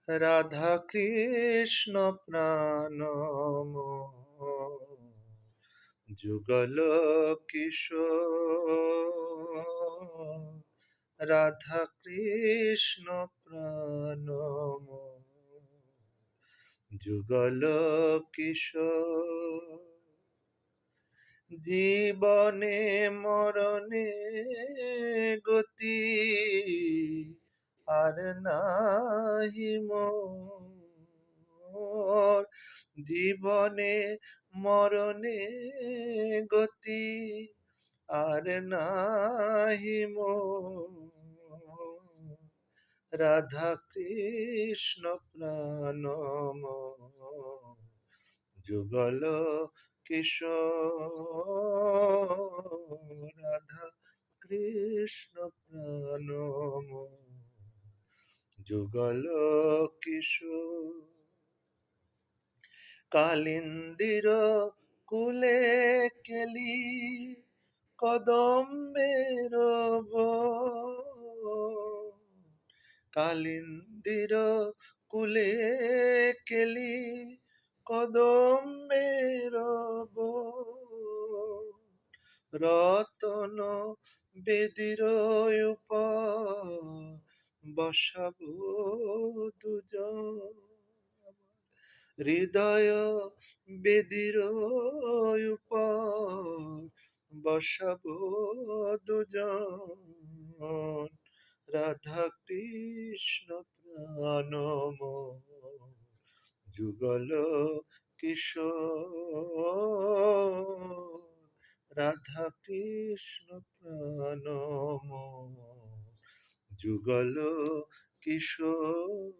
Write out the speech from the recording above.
রাধা কৃষ্ণ প্রাণময় যুগল কিশোর, রাধা কৃষ্ণ প্রাণময় যুগল কিশোর। জীবনে মরণে গতি আর নাহি মোর, জীবনে মরণে গতি আর নাহি মোর, রাধা কৃষ্ণ প্রাণময় যুগল কিশোর, রাধা কৃষ্ণ প্রাণময় যুগল কিশোর। কালিন্দির কুলে কেলি কদম্বের বন, কালিন্দির কুলে কেলি কদম্বের বন, রতন বেদির উপর বসাবো দুজন, হৃদয় বেদির উপর বসাবো দুজন, রাধা কৃষ্ণ প্রাণময় যুগল কিশোর, রাধা কৃষ্ণ প্রাণময় যুগল কিশোর।